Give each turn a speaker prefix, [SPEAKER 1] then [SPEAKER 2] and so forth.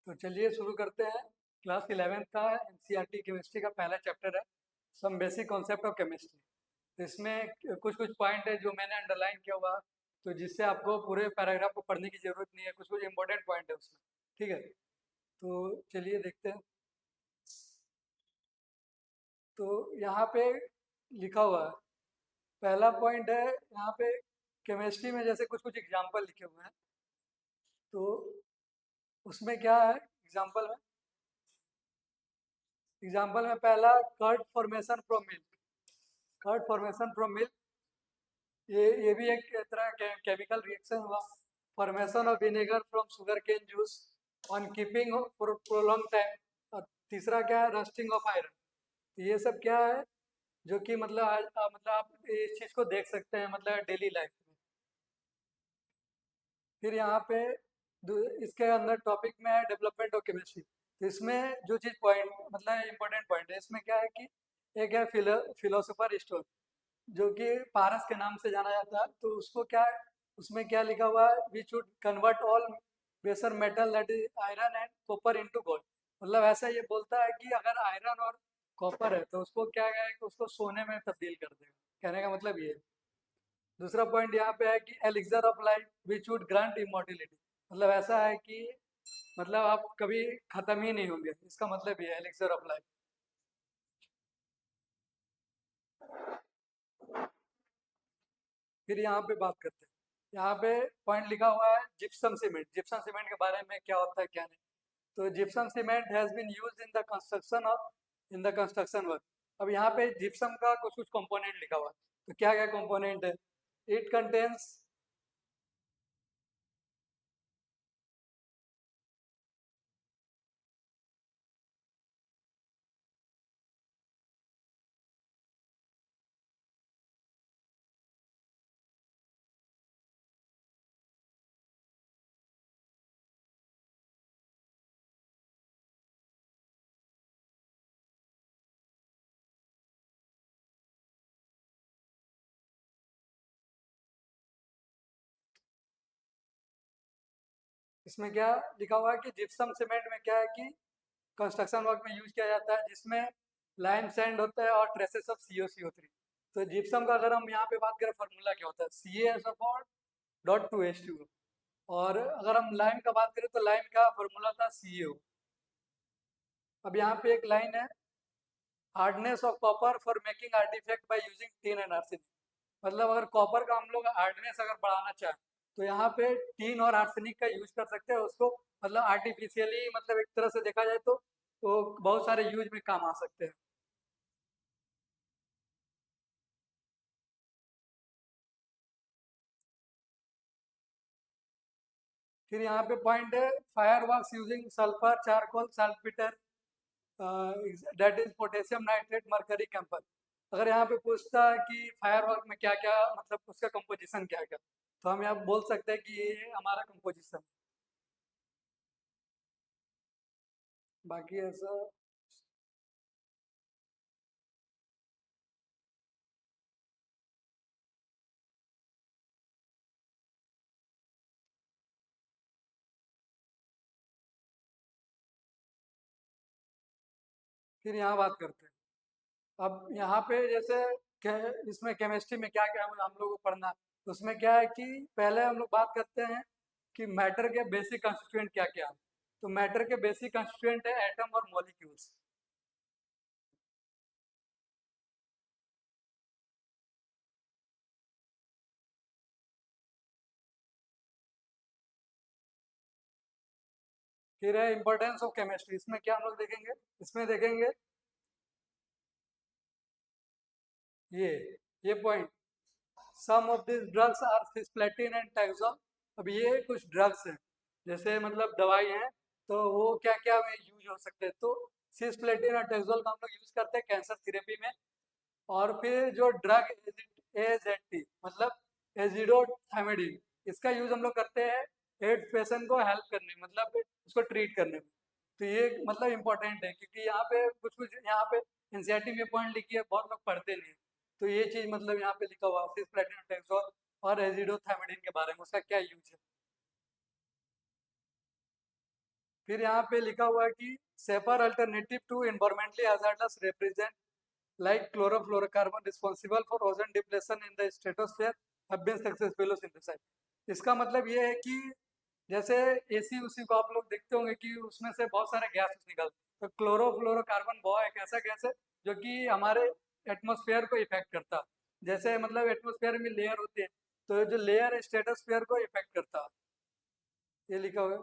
[SPEAKER 1] तो चलिए शुरू करते हैं। क्लास 11th का एनसीईआरटी केमिस्ट्री का पहला चैप्टर है, some basic concept of chemistry. तो इसमें कुछ कुछ पॉइंट है जो मैंने अंडरलाइन किया हुआ, तो जिससे आपको पूरे पैराग्राफ को पढ़ने की जरूरत नहीं है, कुछ कुछ इंपॉर्टेंट पॉइंट है उसमें। ठीक है, तो चलिए देखते हैं। तो यहाँ पे लिखा हुआ है, पहला पॉइंट है यहाँ पे, केमिस्ट्री में जैसे कुछ कुछ एग्जाम्पल लिखे हुए हैं। तो उसमें क्या है एग्जाम्पल में पहला, curd formation from milk. Curd formation from milk, ये भी एक तरह के केमिकल रिएक्शन हुआ। Formation of vinegar from sugarcane juice on keeping for prolong time. और तीसरा क्या है, रस्टिंग ऑफ आयरन। तो ये सब क्या है जो कि मतलब मतलब आप इस चीज़ को देख सकते हैं मतलब डेली लाइफ में। फिर यहाँ पे इसके अंदर टॉपिक में है डेवलपमेंट ऑफ केमिस्ट्री। तो इसमें जो चीज़ पॉइंट मतलब इम्पोर्टेंट पॉइंट है इसमें क्या है कि एक है फिलोसोफर स्टोन, जो कि पारस के नाम से जाना जाता है। तो उसको क्या है, उसमें क्या लिखा हुआ है, वी शुड कन्वर्ट ऑल बेसर metal that is iron and copper into gold. मतलब ऐसा ये बोलता है कि अगर आयरन और कॉपर है तो उसको क्या है कि उसको सोने में तब्दील कर देगा। कहने का मतलब ये है। दूसरा पॉइंट यहाँ पे है कि elixir of life which would grant immortality. मतलब ऐसा है कि मतलब आप कभी खत्म ही नहीं होंगे, इसका मतलब ये है एलिक्सर ऑफ लाइफ। फिर यहाँ पे बात करते हैं, यहाँ पे पॉइंट लिखा हुआ है जिप्सम सीमेंट। जिप्सम सीमेंट के बारे में क्या होता है क्या नहीं। तो gypsum cement has been used in the construction of in the construction work. अब यहाँ पे जिप्सम का कुछ कुछ कंपोनेंट लिखा हुआ है। तो क्या क्या कंपोनेंट है, इट कंटेन्स, इसमें क्या लिखा हुआ है कि जिप्सम सीमेंट में क्या है कि कंस्ट्रक्शन वर्क में यूज किया जाता है, जिसमें लाइम सैंड होता है और ट्रेसेस ऑफ CO3। तो जिप्सम का अगर हम यहाँ पे बात करें फार्मूला क्या होता है, CaSO4.2H2O। और अगर हम लाइम का बात करें तो लाइम का फार्मूला था CaO। अब यहाँ पे एक लाइन है, hardness of copper for making artefact by using tin and arsenic. मतलब अगर कॉपर का हम लोग हार्डनेस अगर बढ़ाना चाहें तो यहाँ पे टीन और आर्सेनिक का यूज कर सकते हैं उसको, मतलब आर्टिफिशियली, मतलब एक तरह से देखा जाए तो बहुत सारे यूज में काम आ सकते हैं। फिर यहाँ पे पॉइंट है, fireworks using sulphur charcoal saltpetre that is potassium nitrate mercury camphor. अगर यहाँ पे पूछता है कि फायर वर्क में क्या क्या मतलब उसका कंपोजिशन क्या क्या, तो हम यहाँ बोल सकते हैं कि ये हमारा कंपोजिशन। बाकी ऐसा, फिर यहाँ बात करते हैं। अब यहाँ पे जैसे इसमें केमिस्ट्री में क्या क्या हम लोग को पढ़ना है, तो उसमें क्या है कि पहले हम लोग बात करते हैं कि मैटर के बेसिक कंस्टिट्यूएंट क्या क्या है। तो मैटर के बेसिक कंस्टिट्यूएंट है एटम और मॉलिक्यूल्स। फिर है इंपॉर्टेंस ऑफ केमिस्ट्री। इसमें क्या हम लोग देखेंगे, इसमें देखेंगे ये ये point, some of this drugs are cisplatin and taxol. अब ये कुछ ड्रग्स हैं, जैसे मतलब दवाई हैं, तो वो क्या क्या में यूज हो सकते हैं। तो सिस्प्लेटिन और टैक्सोल का हम लोग यूज करते हैं कैंसर थेरेपी में। और फिर जो ड्रग AZT मतलब एजिडोथायमिडीन, इसका यूज हम लोग करते हैं एड्स पेशेंट को हेल्प करने में, मतलब उसको ट्रीट करने में। तो ये मतलब इम्पोर्टेंट है क्योंकि यहाँ पे कुछ कुछ यहाँ पे एनसीईआरटी में पॉइंट लिखी है, बहुत लोग पढ़ते नहीं। तो ये चीज मतलब यहाँ पे लिखा हुआ सिस्प्लेटिन और एजिडोथायमिडीन के बारे में उसका क्या यूज है। फिर यहाँ पे लिखा हुआ है कि safer alternative to environmentally hazardous represent like chlorofluorocarbon responsible for ozone depletion in the stratosphere have been successfully synthesized। इसका मतलब ये है कि जैसे एसी उसी को आप लोग देखते होंगे कि उसमें से बहुत सारे गैसेस निकलते, तो क्लोरोफ्लोरोकार्बन बहुत एक ऐसा गैस है जो कि हमारे एटमॉस्फेयर को इफेक्ट करता है। जैसे मतलब एटमॉस्फेयर में लेयर होती है, तो जो लेयर स्ट्रेटोस्फेयर को इफेक्ट करता है, ये लिखा हुआ है।